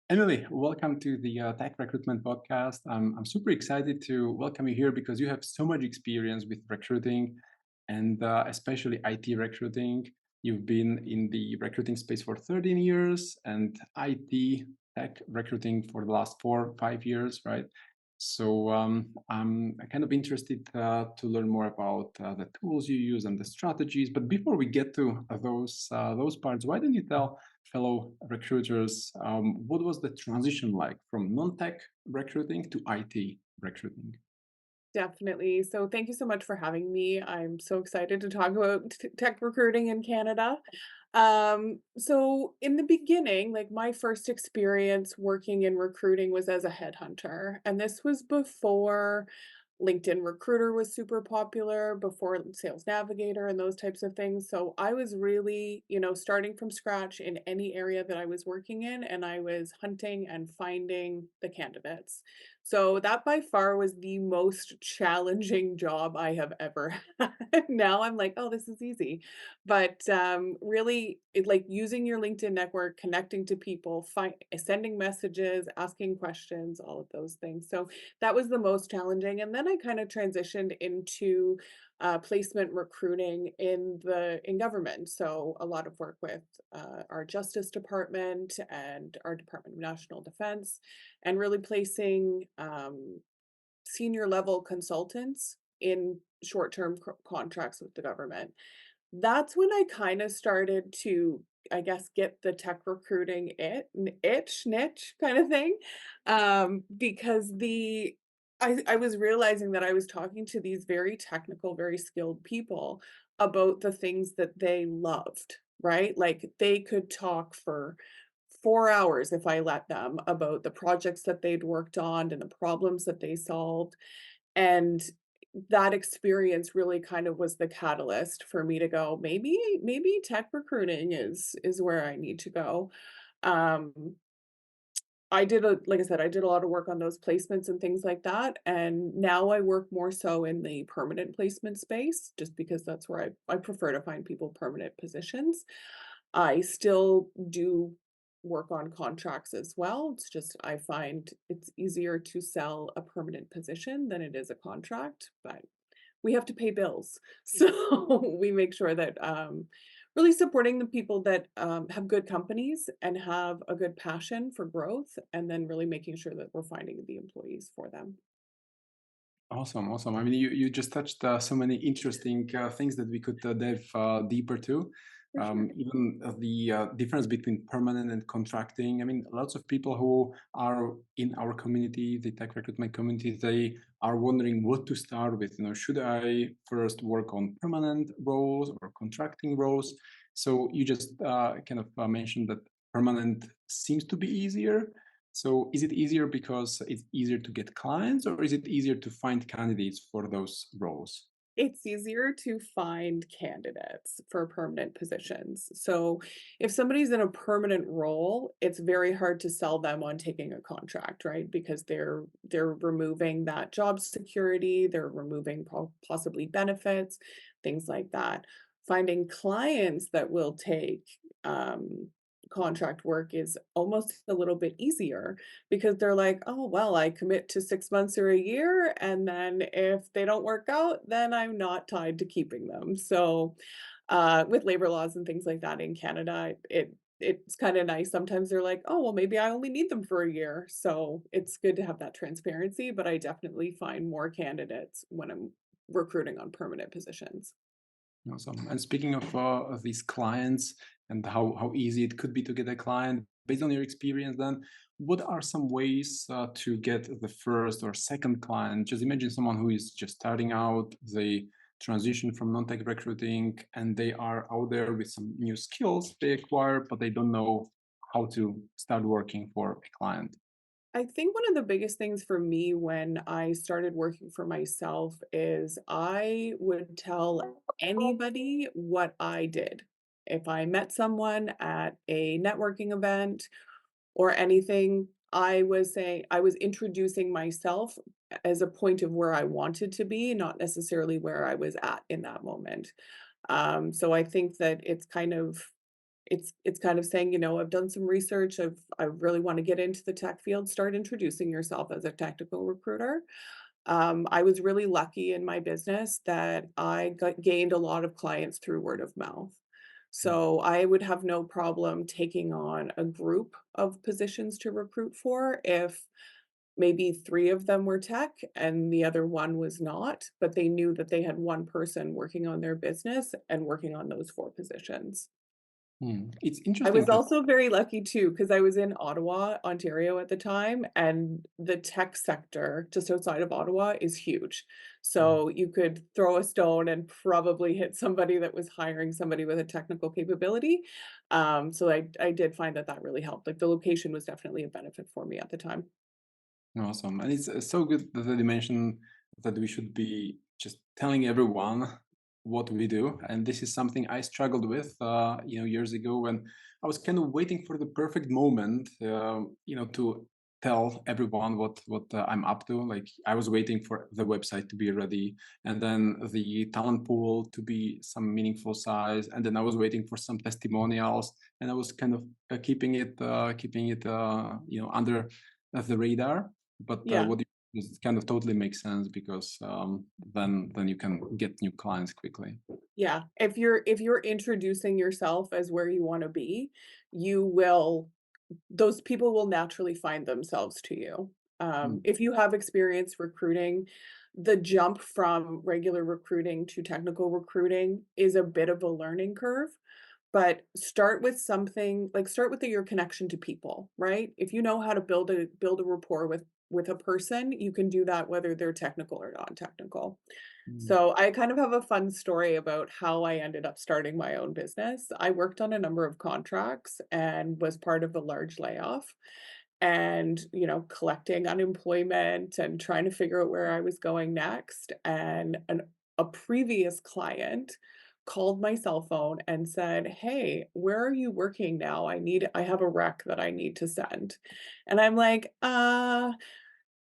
Emily, welcome to the Tech Recruitment podcast. I'm super excited to welcome you here because you have so much experience with recruiting and especially IT recruiting. You've been in the recruiting space for 13 years and IT tech recruiting for the last 4 or 5 years, right? So I'm kind of interested to learn more about the tools you use and the strategies. But before we get to those parts, why don't you tell fellow recruiters, what was the transition like from non-tech recruiting to IT recruiting? Definitely. So thank you so much for having me. I'm so excited to talk about tech recruiting in Canada. So in the beginning, like my first experience working in recruiting was as a headhunter, and this was before LinkedIn Recruiter was super popular, before Sales Navigator and those types of things. So I was really, starting from scratch in any area that I was working in, and I was hunting and finding the candidates. So that by far was the most challenging job I have ever had. Now I'm like, "Oh, this is easy." But, really, like, using your LinkedIn network, connecting to people, sending messages, asking questions, all of those things. So that was the most challenging, and then I kinda transitioned into, placement recruiting in government. So a lot of work with, our Justice Department and our Department of National Defense, and really placing senior level consultants in short-term contracts with the government. That's when I kind of started to, I guess, get the tech recruiting niche kind of thing, because I was realizing that I was talking to these very technical, very skilled people about the things that they loved, right? Like they could talk for 4 hours if I let them about the projects that they'd worked on and the problems that they solved. And that experience really kind of was the catalyst for me to go, maybe tech recruiting is where I need to go. Um, I did a like I said, I did a lot of work on those placements and things like that, and now I work more so in the permanent placement space just because that's where I prefer to find people permanent positions. I still do work on contracts as well. It's just I find it's easier to sell a permanent position than it is a contract, but we have to pay bills. So we make sure that really supporting the people that have good companies and have a good passion for growth, and then really making sure that we're finding the employees for them. Awesome, awesome. I mean, you just touched so many interesting things that we could dive deeper to. For sure. Even the difference between permanent and contracting. I mean, lots of people who are in our community, the tech recruitment community, they are wondering what to start with. Should I first work on permanent roles or contracting roles? So you just kind of mentioned that permanent seems to be easier. So is it easier because it's easier to get clients, or is it easier to find candidates for those roles? It's easier to find candidates for permanent positions. So if somebody's in a permanent role, it's very hard to sell them on taking a contract, right? Because they're removing that job security, they're removing possibly benefits, things like that. Finding clients that will take contract work is almost a little bit easier because they're like, "Oh, well, I commit to 6 months or a year, and then if they don't work out, then I'm not tied to keeping them." So, with labor laws and things like that in Canada, it's kinda nice. Sometimes they're like, "Oh, well, maybe I only need them for a year." So, it's good to have that transparency, but I definitely find more candidates when I'm recruiting on permanent positions. Awesome. And speaking of these clients and how easy it could be to get a client, based on your experience, then what are some ways to get the first or second client? Just imagine someone who is just starting out, they transition from non-tech recruiting, and they are out there with some new skills they acquire, but they don't know how to start working for a client. I think one of the biggest things for me when I started working for myself is I would tell anybody what I did. If I met someone at a networking event or anything, I was introducing myself as a point of where I wanted to be, not necessarily where I was at in that moment. So I think that it's kind of it's kind of saying, I've done some research, I really want to get into the tech field, start introducing yourself as a technical recruiter. I was really lucky in my business that gained a lot of clients through word of mouth. Mm. So I would have no problem taking on a group of positions to recruit for if maybe 3 of them were tech and the other one was not, but they knew that they had one person working on their business and working on those 4 positions. It's I interesting was because also very lucky too, because I was in Ottawa, Ontario at the time, and the tech sector just outside of Ottawa is huge. So you could throw a stone and probably hit somebody that was hiring somebody with a technical capability. So I did find that that really helped. Like the location was definitely a benefit for me at the time. awesome. And it's so good that you mentioned that we should be just telling everyone what we do. And this is something I struggled with, years ago when I was kind of waiting for the perfect moment, to tell everyone what I'm up to. Like I was waiting for the website to be ready, and then the talent pool to be some meaningful size, and then I was waiting for some testimonials, and I was kind of keeping it under the radar. But Yeah. what you it kind of totally makes sense because then you can get new clients quickly. Yeah. If you're introducing yourself as where you want to be, you will those people will naturally find themselves to you. Mm, If you have experience recruiting, the jump from regular recruiting to technical recruiting is a bit of a learning curve, but start with your connection to people, right? If you know how to build a rapport with a person, you can do that whether they're technical or non-technical. mm, So I kind of have a fun story about how I ended up starting my own business. I worked on a number of contracts and was part of a large layoff and, collecting unemployment and trying to figure out where I was going next. And a previous client called my cell phone and said, "Hey, where are you working now? I have a rec that I need to send." And I'm like,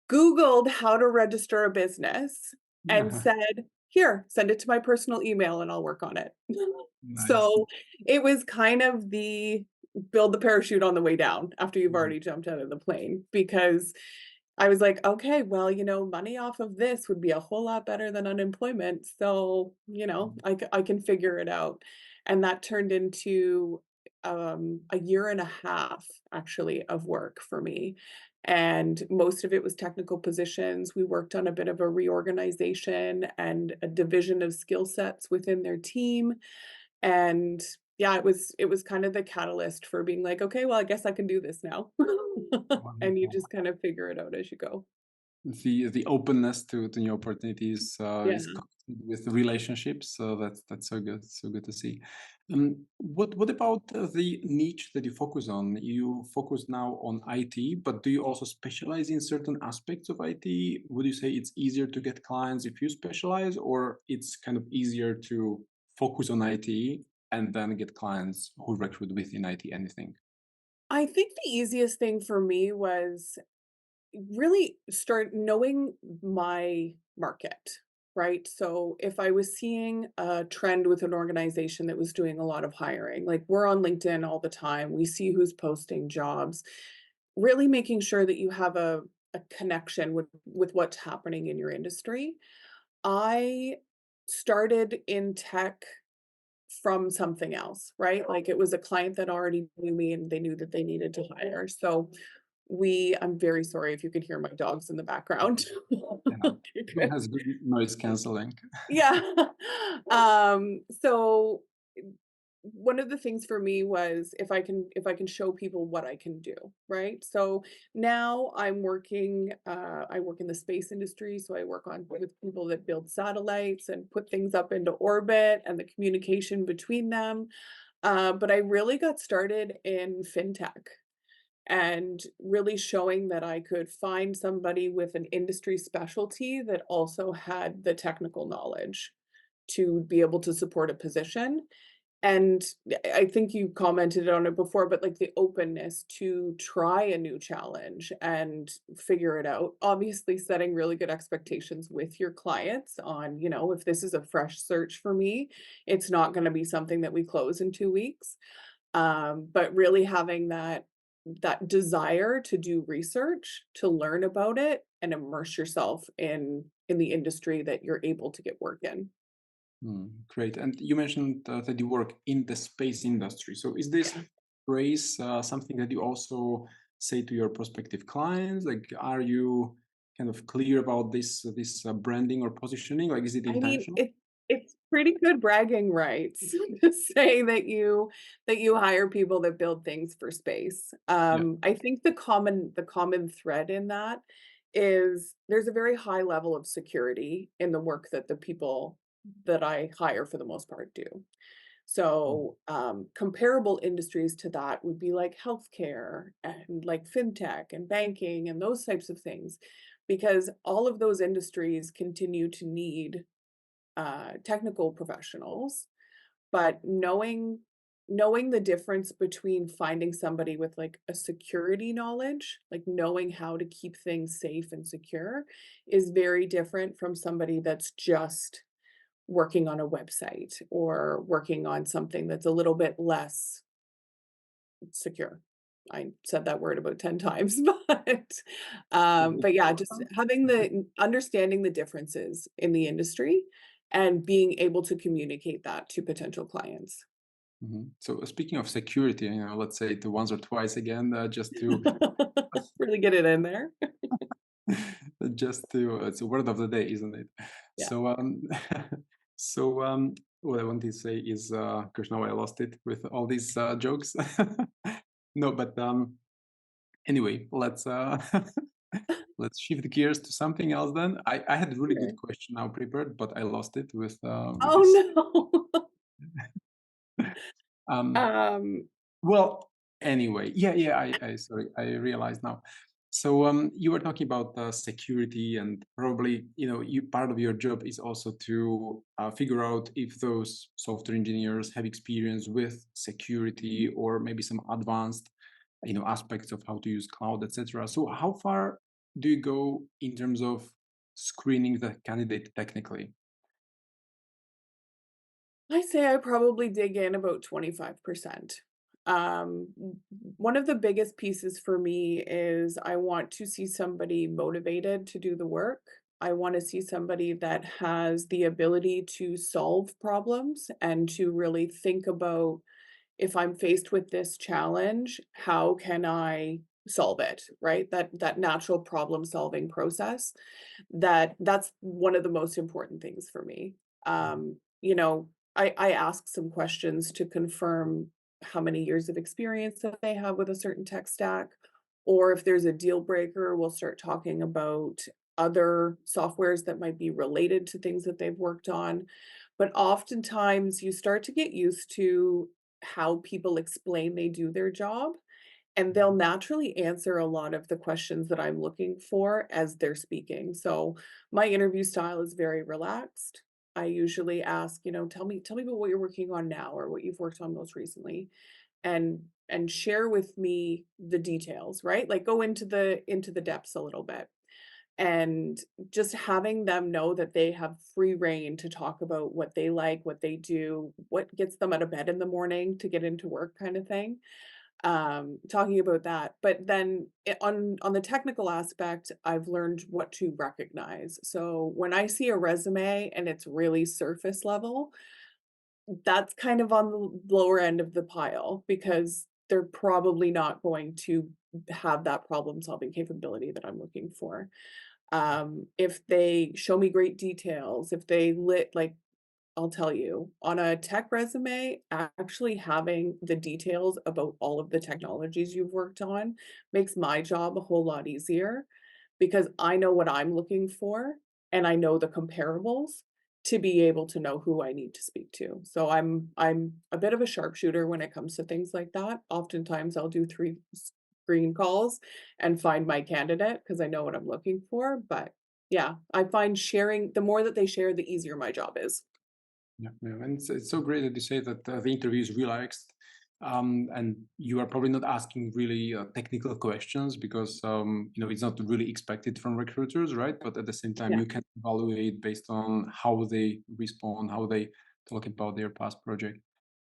Googled how to register a business and yeah. said, "Here, send it to my personal email and I'll work on it." Nice. So, it was kind of the build the parachute on the way down after you've Mm, already jumped out of the plane, because I was like, "Okay, well, money off of this would be a whole lot better than unemployment, so, mm. I can figure it out." And that turned into, a year and a half, actually, of work for me, and most of it was technical positions. We worked on a bit of a reorganization and a division of skill sets within their team, and yeah, it was kind of the catalyst for being like, "Okay, well, I guess I can do this now." And you Wonderful. just kind of figure it out as you go. The openness to new opportunities Yeah. is connected with relationships. So that's so good to see. What about the niche that you focus on? You focus now on IT, but do you also specialize in certain aspects of IT? Would you say it's easier to get clients if you specialize, or it's kind of easier to focus on IT and then get clients who recruit within IT anything? I think the easiest thing for me was really start knowing my market, right? So if I was seeing a trend with an organization that was doing a lot of hiring, like we're on LinkedIn all the time, we see who's posting jobs, really making sure that you have a connection with what's happening in your industry. I started in tech from something else, right? Like it was a client that already knew me and they knew that they needed to hire. So I'm very sorry if you could hear my dogs in the background. Yeah, Okay, it good. has good noise canceling. Yeah. So one of the things for me was if I can show people what I can do, right? So now I work in the space industry, so I work on with people that build satellites and put things up into orbit and the communication between them. But I really got started in fintech and really showing that I could find somebody with an industry specialty that also had the technical knowledge to be able to support a position. And I think you commented on it before, but like the openness to try a new challenge and figure it out. Obviously, setting really good expectations with your clients on, if this is a fresh search for me, it's not going to be something that we close in 2 weeks. But really having that desire to do research, to learn about it, and immerse yourself in the industry that you're able to get work in. Great. And you mentioned that you work in the space industry. So is this Yeah. phrase something that you also say to your prospective clients? Like, are you kind of clear about this branding or positioning? Like, is it I mean, intentional? it's pretty good bragging rights to say that you hire people that build things for space. Yeah. I think the common thread in that is there's a very high level of security in the work that the people that I hire for the most part do. Mm, So, comparable industries to that would be like healthcare and like fintech and banking and those types of things, because all of those industries continue to need technical professionals, but knowing the difference between finding somebody with like a security knowledge, like knowing how to keep things safe and secure, is very different from somebody that's just working on a website or working on something that's a little bit less secure. I said that word about 10 times, it's but yeah, just important. having understanding the differences in the industry and being able to communicate that to potential clients. So speaking of security, let's say it once or twice again, just to Really get it in there. just to it's a word of the day, isn't it? Yeah. So so what I want to say is because now I lost it with all these jokes. No, but anyway, let's shift gears to something else then. I had a really good Sure. question now prepared, but I lost it with Oh, this. no. um Um, Well, anyway, yeah, I sorry, I realize now. So, you were talking about security, and probably, you part of your job is also to figure out if those software engineers have experience with security or maybe some advanced, aspects of how to use cloud, etc. So, how far do you go in terms of screening the candidate technically? I say I probably dig in about 25%. One of the biggest pieces for me is I want to see somebody motivated to do the work. I want to see somebody that has the ability to solve problems and to really think about, if I'm faced with this challenge, how can I solve it, right? That natural problem solving process, that's one of the most important things for me. I ask some questions to confirm how many years of experience that they have with a certain tech stack, or if there's a deal breaker, we'll start talking about other softwares that might be related to things that they've worked on. But oftentimes you start to get used to how people explain they do their job, and they'll naturally answer a lot of the questions that I'm looking for as they're speaking. So my interview style is very relaxed. I usually ask, tell me about what you're working on now or what you've worked on most recently, and share with me the details, right? Like go into the depths a little bit. And just having them know that they have free reign to talk about what they like, what they do, what gets them out of bed in the morning to get into work kind of thing, talking about that. But then on the technical aspect, I've learned what to recognize. So when I see a resume and it's really surface level, that's kind of on the lower end of the pile because they're probably not going to have that problem solving capability that I'm looking for. If they show me great details, if they lit like I'll tell you, on a tech resume, actually having the details about all of the technologies you've worked on makes my job a whole lot easier because I know what I'm looking for and I know the comparables to be able to know who I need to speak to. So I'm a bit of a sharpshooter when it comes to things like that. Oftentimes I'll do 3 screen calls and find my candidate because I know what I'm looking for, but yeah, I find sharing the more that they share, the easier my job is. Yeah, and it's so great that you say that the interview is relaxed, and you are probably not asking really technical questions because it's not really expected from recruiters, right? But at the same time, Yeah. you can evaluate based on how they respond, how they talk about their past project.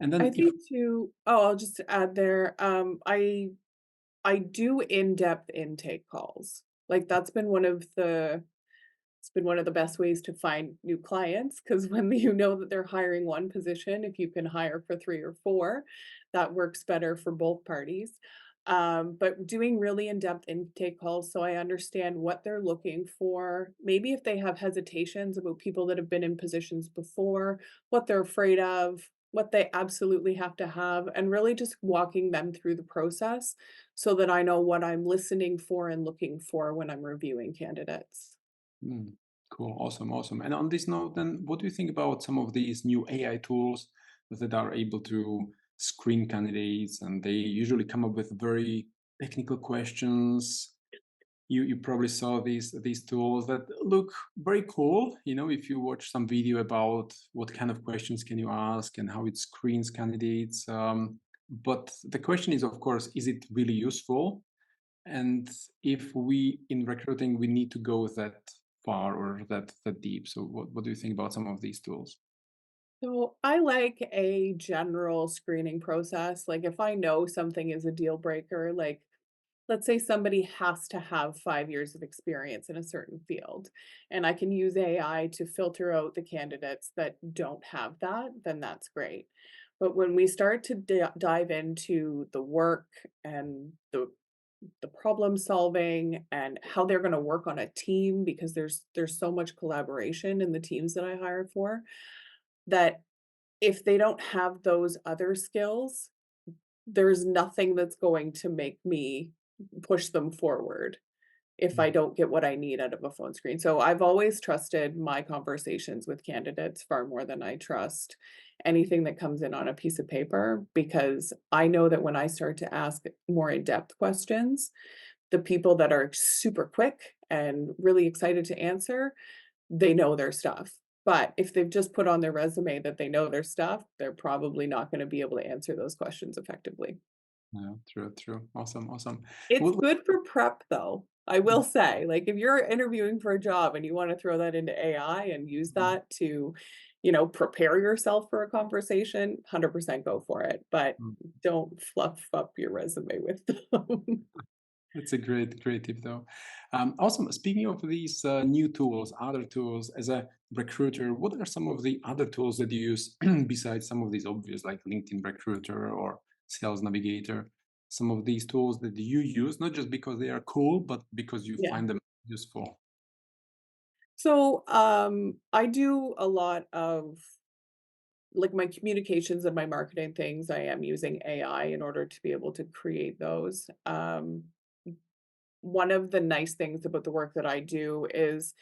And I then if think too I'll just add there, I do in-depth intake calls. Like, that's been one of the it's been one of the best ways to find new clients because when you know that they're hiring one position, if you can hire for 3 or 4, that works better for both parties. But doing really in-depth intake calls so I understand what they're looking for, maybe if they have hesitations about people that have been in positions before, what they're afraid of, what they absolutely have to have, and really just walking them through the process so that I know what I'm listening for and looking for when I'm reviewing candidates. mm, cool, awesome, awesome. And on this note, then, what do you think about some of these new AI tools that are able to screen candidates, and they usually come up with very technical questions? You probably saw these tools that look very cool. You know, if you watch some video about what kind of questions can you ask and how it screens candidates. But the question is, of course, is it really useful? And if we in recruiting we need to go that far or that deep. So what do you think about some of these tools? So I like a general screening process. Like if I know something is a deal breaker, like let's say somebody has to have 5 years of experience in a certain field, and I can use AI to filter out the candidates that don't have that, then that's great. But when we start to dive into the work and the problem solving and how they're going to work on a team because there's so much collaboration in the teams that I hire for that if they don't have those other skills, there's nothing that's going to make me push them forward if I Mm, don't get what I need out of a phone screen. So I've always trusted my conversations with candidates far more than I trust anything that comes in on a piece of paper because I know that when I start to ask more in-depth questions, the people that are super quick and really excited to answer, they know their stuff. But if they've just put on their resume that they know their stuff, they're probably not gonna be able to answer those questions effectively. yeah, true, true. Awesome, awesome. It's What, good for prep though, I mm, will say. Like, if you're interviewing for a job and you wanna throw that into AI and use mm, that to, prepare yourself for a conversation, 100% go for it, but mm. don't fluff up your resume with them. That's a great tip, though. Awesome. Speaking of these new tools, other tools, as a recruiter, what are some of the other tools that you use besides some of these obvious, like LinkedIn Recruiter or Sales Navigator? Some of these tools that you use, not just because they are cool, but because you Yeah. find them useful. So, I do a lot of like my communications and my marketing things, I am using AI in order to be able to create those. One of the nice things about the work that I do is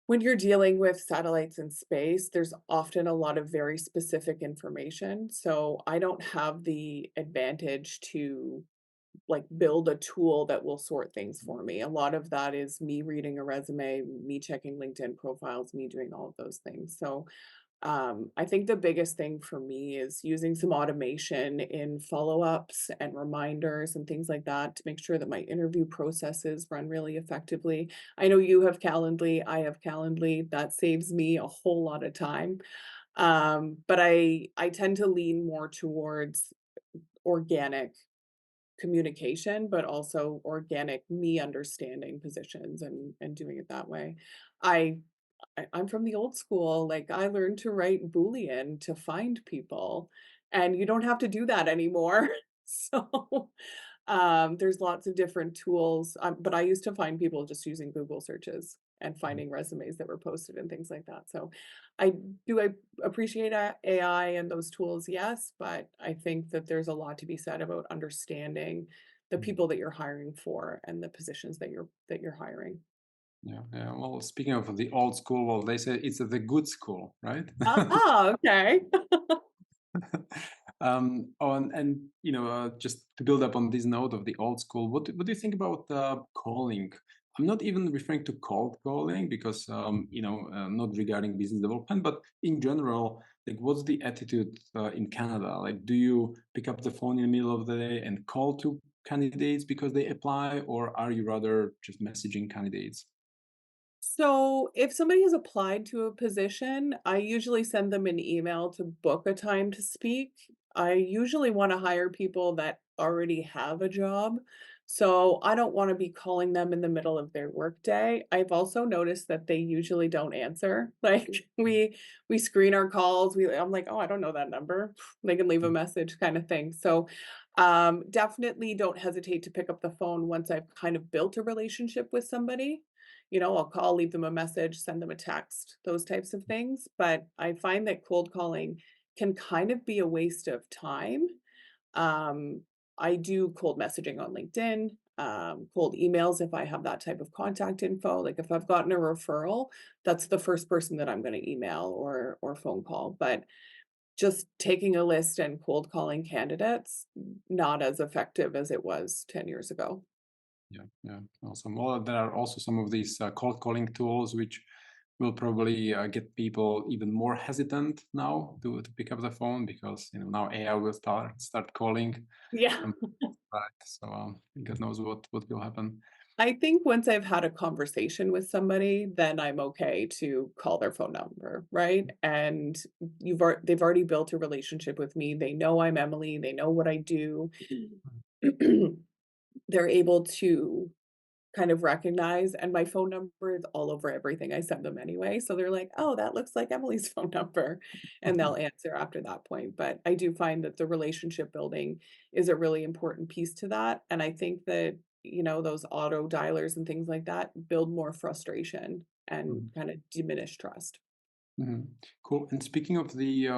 when you're dealing with satellites in space, there's often a lot of very specific information. So I don't have the advantage to like build a tool that will sort things for me. A lot of that is me reading a resume, me checking LinkedIn profiles, me doing all of those things. So I think the biggest thing for me is using some automation in follow-ups and reminders and things like that to make sure that my interview processes run really effectively. I know you have Calendly, I have Calendly. That saves me a whole lot of time. But I tend to lean more towards organic communication, but also organic me understanding positions and doing it that way. I I'm from the old school, like, I learned to write Boolean to find people, and you don't have to do that anymore. So, there's lots of different tools, but I used to find people just using Google searches and finding resumes that were posted and things like that. So, I appreciate AI and those tools? Yes, but I think that there's a lot to be said about understanding the Mm. people that you're hiring for and the positions that you're hiring. Yeah, yeah. Well, speaking of the old school, well, they say it's the good school, right? Ah, okay. And just to build up on this note of the old school, what do you think about calling? I'm not even referring to cold calling because not regarding business development, but in general, like what's the attitude in Canada? Like, do you pick up the phone in the middle of the day and call to candidates because they apply, or are you rather just messaging candidates? So, if somebody has applied to a position, I usually send them an email to book a time to speak. I usually want to hire people that already have a job. So, I don't want to be calling them in the middle of their workday. I've also noticed that they usually don't answer. Like we screen our calls. I'm like, "Oh, I don't know that number." They can leave a message kind of thing. So, definitely don't hesitate to pick up the phone once I've kind of built a relationship with somebody. I'll call, leave them a message, send them a text, those types of things. But I find that cold calling can kind of be a waste of time. Um, I do cold messaging on LinkedIn, cold emails if I have that type of contact info. Like if I've gotten a referral, that's the first person that I'm going to email or phone call. But just taking a list and cold calling candidates, not as effective as it was 10 years ago. Yeah, yeah, awesome. Well, there are also some of these cold calling tools which will probably get people even more hesitant now to pick up the phone because now AI will start calling Yeah. from back. So God knows what will happen. I think once I've had a conversation with somebody, then I'm okay to call their phone number, right? And they've already built a relationship with me. They know I'm Emily, they know what I do. They're able to kind of recognize, and my phone number is all over everything I send them anyway, so they're like, "Oh, that looks like Emily's phone number," and they'll answer after that point. But I do find that the relationship building is a really important piece to that, and I think that, those auto dialers and things like that build more frustration and Mhm. kinda diminish trust. Mhm. Cool. And speaking of the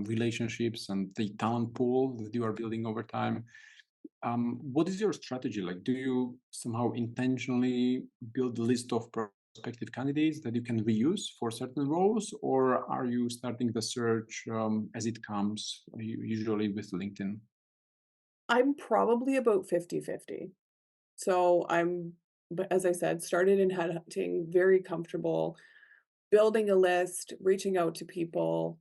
relationships and the talent pool that you are building over time, what is your strategy? Like, do you somehow intentionally build a list of prospective candidates that you can reuse for certain roles, or are you starting the search as it comes, usually with LinkedIn? I'm probably about 50-50. So but as I said, started in headhunting, very comfortable building a list, reaching out to people.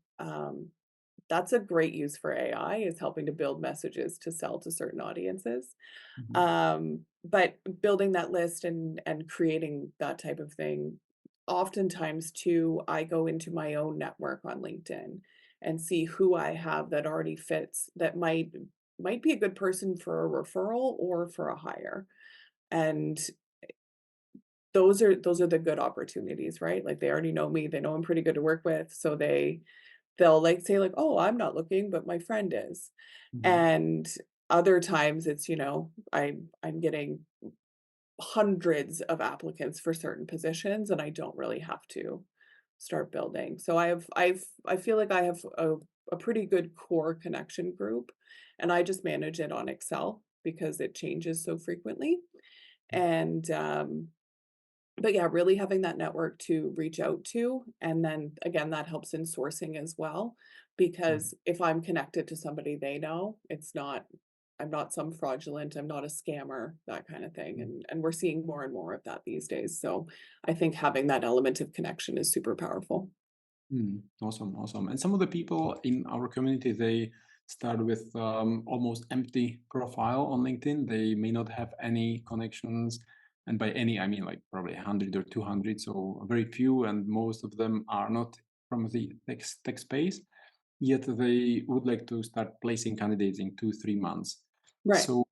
That's a great use for AI is helping to build messages to sell to certain audiences. Mhm. But building that list and creating that type of thing, oftentimes too, I go into my own network on LinkedIn and see who I have that already fits that might be a good person for a referral or for a hire. And those are the good opportunities, right? Like they already know me, they know I'm pretty good to work with, so they'll like say like, "Oh, I'm not looking, but my friend is." Mhm. And other times it's, I'm getting hundreds of applicants for certain positions and I don't really have to start building. So I feel like I have a pretty good core connection group and I just manage it on Excel because it changes so frequently. And but yeah, really having that network to reach out to, and then again, that helps in sourcing as well, Mhm. because if I'm connected to somebody they know, I'm not some fraudulent, I'm not a scammer, that kind of thing, Mhm. and we're seeing more and more of that these days, so I think having that element of connection is super powerful. Awesome, awesome. And some of the people in our community, they start with almost empty profile on LinkedIn. They may not have any connections, and by any, I mean like probably 100 or 200. So very few, and most of them are not from the tech space. Yet they would like to start placing candidates in 2, 3 months. Right. So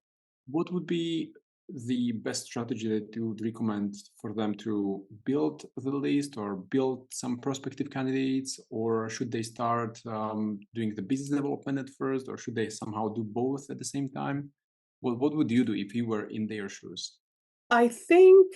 what would be the best strategy that you would recommend for them to build the list or build some prospective candidates, or should they start doing the business development at first, or should they somehow do both at the same time? What would you do if you were in their shoes? I think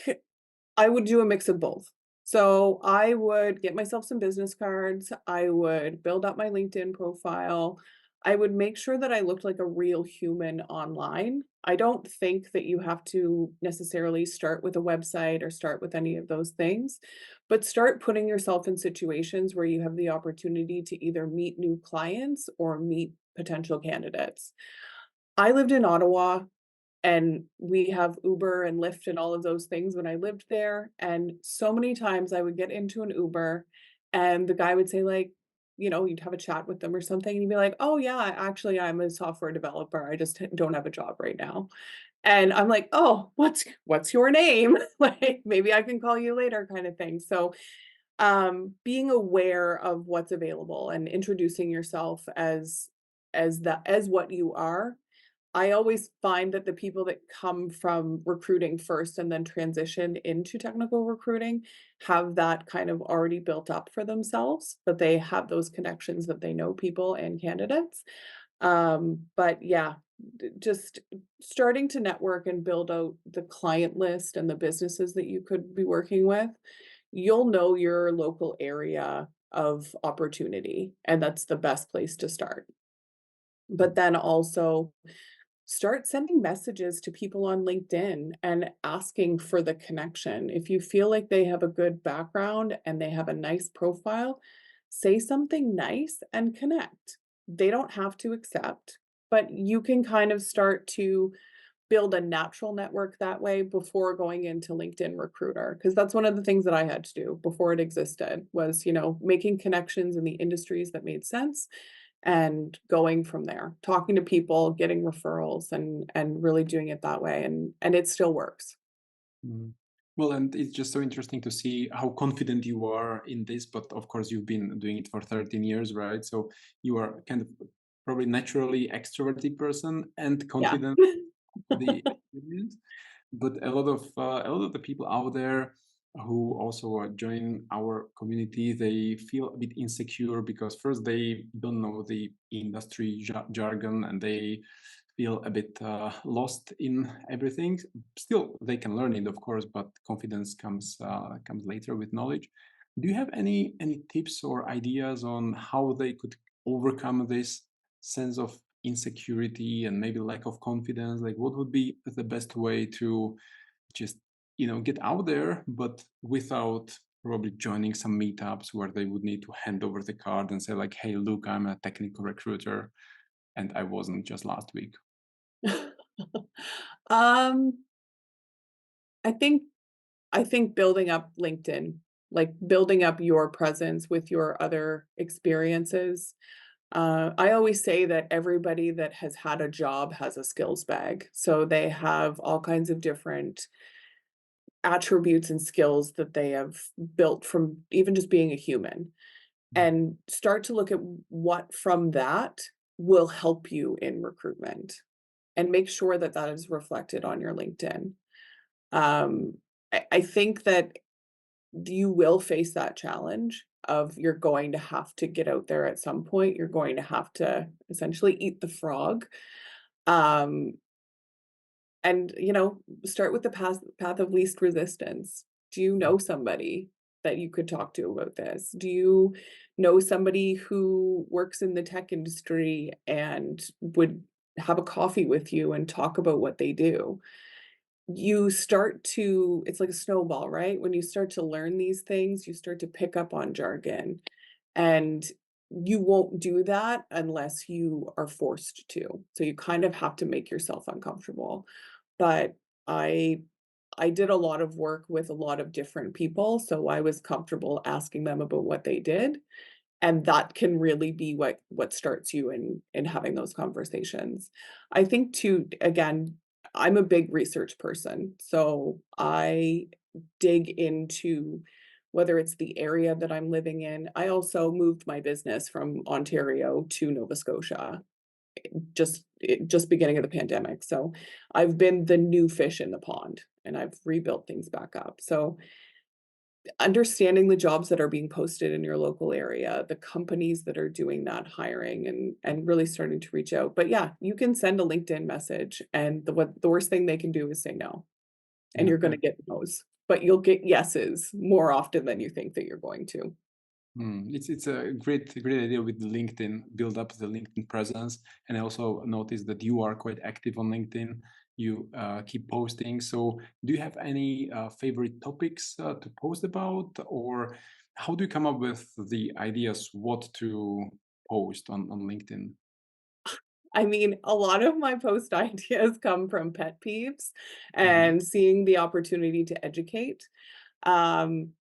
I would do a mix of both. So I would get myself some business cards. I would build up my LinkedIn profile. I would make sure that I looked like a real human online. I don't think that you have to necessarily start with a website or start with any of those things, but start putting yourself in situations where you have the opportunity to either meet new clients or meet potential candidates. I lived in Ottawa and we have Uber and Lyft and all of those things when I lived there, and so many times I would get into an Uber, and the guy would say, like, you'd have a chat with them or something, and you'd be like, "Oh, yeah, actually, I'm a software developer, I just don't have a job right now." And I'm like, "Oh, what's your name?" Like, "Maybe I can call you later," kind of thing. So, being aware of what's available and introducing yourself as what you are. I always find that the people that come from recruiting first and then transition into technical recruiting have that kind of already built up for themselves, that they have those connections, that they know people and candidates. But yeah, just starting to network and build out the client list and the businesses that you could be working with, you'll know your local area of opportunity, and that's the best place to start. But then also start sending messages to people on LinkedIn and asking for the connection. If you feel like they have a good background and they have a nice profile, say something nice and connect. They don't have to accept, but you can kind of start to build a natural network that way before going into LinkedIn Recruiter. Because that's one of the things that I had to do before it existed was, making connections in the industries that made sense and going from there, talking to people, getting referrals and really doing it that way, and it still works. Mm. Well, and it's just so interesting to see how confident you are in this. But of course, you've been doing it for 13 years, right? So you are kind of probably naturally extroverted person and Yeah. confident the experience. But a lot of the people out there who also join our community, they feel a bit insecure because first they don't know the industry jargon and they feel a bit lost in everything. Still, they can learn it, of course, but confidence comes later with knowledge. Do you have any tips or ideas on how they could overcome this sense of insecurity and maybe lack of confidence? Like, what would be the best way to just get out there, but without probably joining some meetups where they would need to hand over the card and say like, "Hey, look, I'm a technical recruiter, and I wasn't just last week." Um, I think I think building up LinkedIn, like building up your presence with your other experiences. I always say that everybody that has had a job has a skills bag. So they have all kinds of different attributes and skills that they have built from even just being a human, Mm, and start to look at what from that will help you in recruitment and make sure that that is reflected on your LinkedIn. Um, I think that you will face that challenge of you're going to have to get out there at some point. You're going to have to essentially eat the frog. Um, and start with the path of least resistance. Do you mm, know somebody that you could talk to about this? Do you know somebody who works in the tech industry and would have a coffee with you and talk about what they do? You start to It's like a snowball, right? When you start to learn these things, you start to pick up on jargon, and you won't do that unless you are forced to. So you kind of have to make yourself uncomfortable. But I I did a lot of work with a lot of different people, so I was comfortable asking them about what they did, and that can really be what starts you in having those conversations. I think too, again, I'm a big research person, so I dig into whether it's the area that I'm living in. I also moved my business from Ontario to Nova Scotia just beginning of the pandemic. So I've been the new fish in the pond and I've rebuilt things back up. So understanding the jobs that are being posted in your local area, the companies that are doing that hiring and really starting to reach out. But yeah, you can send a LinkedIn message and the worst thing they can do is say no. And yeah, you're going yeah. to get no's, but you'll get yeses more often than you think that you're going to. It's a great idea with LinkedIn. Build up the LinkedIn presence, and I also noticed that you are quite active on LinkedIn. You keep posting. So, do you have any favorite topics to post about, or how do you come up with the ideas what to post on LinkedIn? I mean, a lot of my post ideas come from pet peeves Hmm. and seeing the opportunity to educate. I'm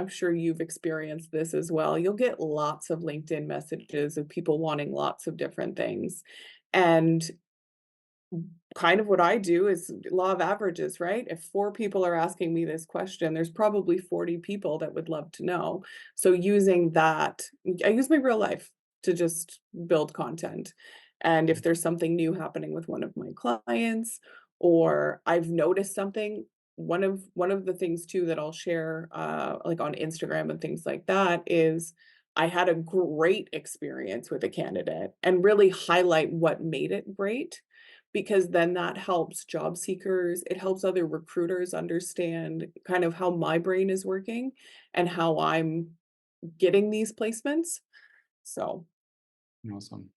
sure you've experienced this as well. You'll get lots of LinkedIn messages of people wanting lots of different things. And kind of what I do is law of averages, right? If 4 people are asking me this question, there's probably 40 people that would love to know. So using that, I use my real life to just build content. And if there's something new happening with one of my clients, or I've noticed something, one of the things too that I'll share, like on Instagram and things like that, is I had a great experience with a candidate and really highlight what made it great, because then that helps job seekers, it helps other recruiters understand kind of how my brain is working and how I'm getting these placements. So, Awesome.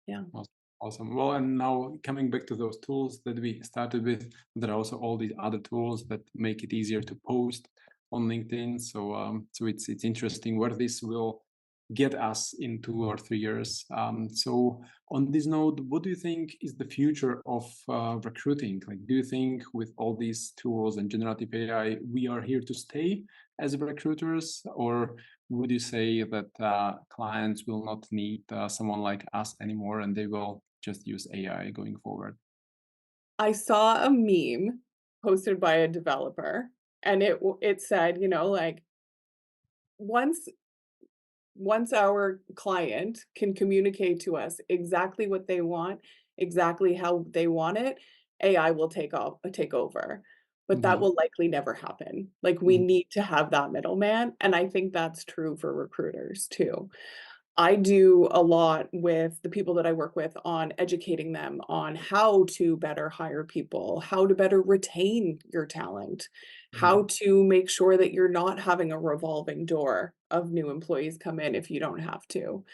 yeah. Awesome. Awesome. Well, and now coming back to those tools that we started with, there are also all these other tools that make it easier to post on LinkedIn. So it's interesting where this will get us in 2 or 3 years. So on this note, what do you think is the future of recruiting? Like, do you think with all these tools and generative AI, we are here to stay as recruiters, or would you say that clients will not need someone like us anymore and they will just use AI going forward? I saw a meme posted by a developer, and it said, like, once once our client can communicate to us exactly what they want, exactly how they want it, AI will take over. But that Hmm. will likely never happen. Like, we need to have that middleman, and I think that's true for recruiters too. I do a lot with the people that I work with on educating them on how to better hire people, how to better retain your talent, how Hmm. to make sure that you're not having a revolving door of new employees come in if you don't have to.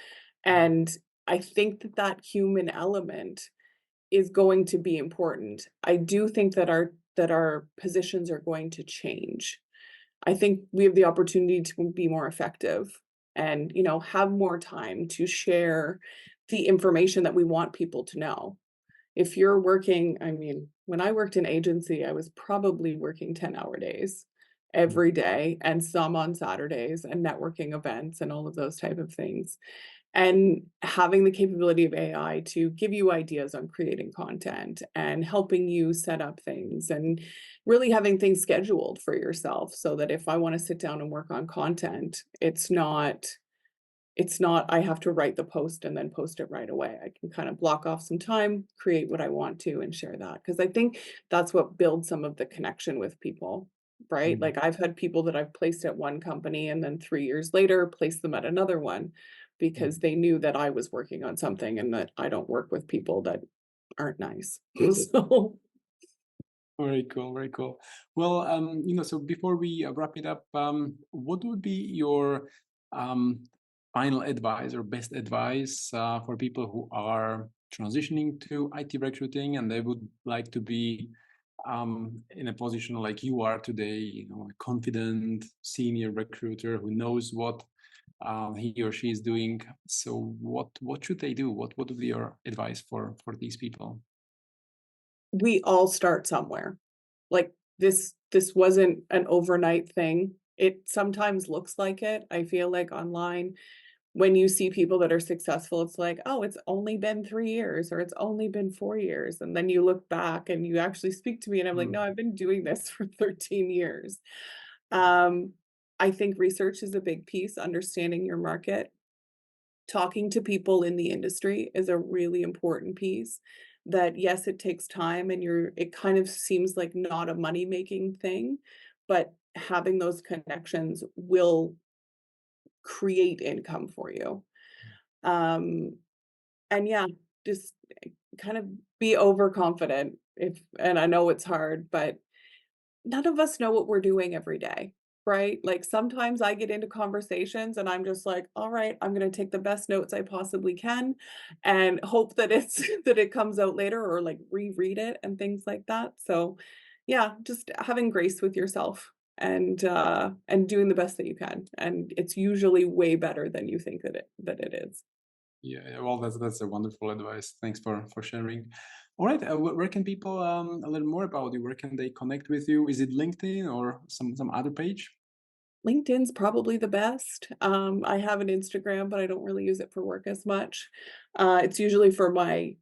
And I think that that human element is going to be important. I do think that our positions are going to change. I think we have the opportunity to be more effective and, have more time to share the information that we want people to know. If you're working, I mean, when I worked in agency, I was probably working 10-hour days every day and some on Saturdays and networking events and all of those type of things. And having the capability of AI to give you ideas on creating content and helping you set up things and really having things scheduled for yourself so that if I want to sit down and work on content, it's not I have to write the post and then post it right away. I can kind of block off some time, create what I want to, and share that. Because I think that's what builds some of the connection with people, right? Hmm. Like, I've had people that I've placed at one company and then 3 years later placed them at another one because they knew that I was working on something and that I don't work with people that aren't nice. So Very cool, very cool. Well, so before we wrap it up, what would be your um, final advice or best advice for people who are transitioning to IT recruiting and they would like to be in a position like you are today, a confident senior recruiter who knows what he or she is doing. So, what should they do? What would be your advice for these people? we all start somewhere. Like, this wasn't an overnight thing. It sometimes looks like it. I feel like online, when you see people that are successful, it's like, "Oh, it's only been 3 years," or "It's only been 4 years," and then you look back and you actually speak to me and I'm like, "No, Mm. I've been doing this for 13 years." Um, I think research is a big piece, understanding your market. Talking to people in the industry is a really important piece. That, yes, it takes time and it kind of seems like not a money-making thing, but having those connections will create income for you. Um, and yeah, just kind of be overconfident and I know it's hard, but none of us know what we're doing every day, right? Like, sometimes I get into conversations and I'm just like, "All right, I'm gonna take the best notes I possibly can and hope that it's that it comes out later," or, like, reread it and things like that. So, yeah, just having grace with yourself and doing the best that you can, and it's usually way better than you think that it is. Yeah, yeah, well, that's a wonderful advice. Thanks for sharing. All right, where can people learn more about you? Where can they connect with you? Is it LinkedIn or some other page? LinkedIn's probably the best. I have an Instagram, but I don't really use it for work as much. It's usually for my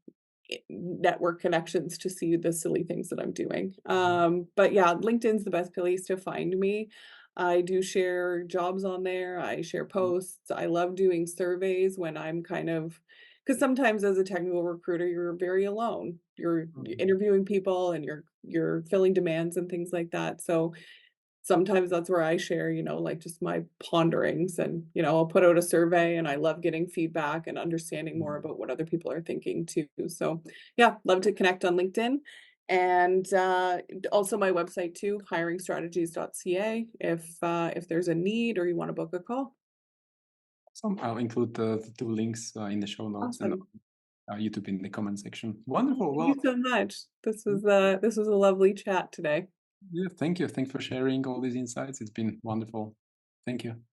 network connections to see the silly things that I'm doing. Mhm. But yeah, LinkedIn's the best place to find me. I do share jobs on there. I share posts. I love doing surveys when I'm kind of because sometimes as a technical recruiter, you're very alone. You're Mhm. interviewing people and you're filling demands and things like that. So sometimes that's where I share, like, just my ponderings and, I'll put out a survey and I love getting feedback and understanding more Mhm. about what other people are thinking too. So, yeah, love to connect on LinkedIn and, also my website too, hiringstrategies.ca if there's a need or you wanna book a call. Awesome. I'll include the two links in the show notes and Awesome. YouTube in the comment section. Wonderful. Thank Well, you so much. This was a lovely chat today. yeah, thank you. Thanks for sharing all these insights. It's been wonderful. Thank you.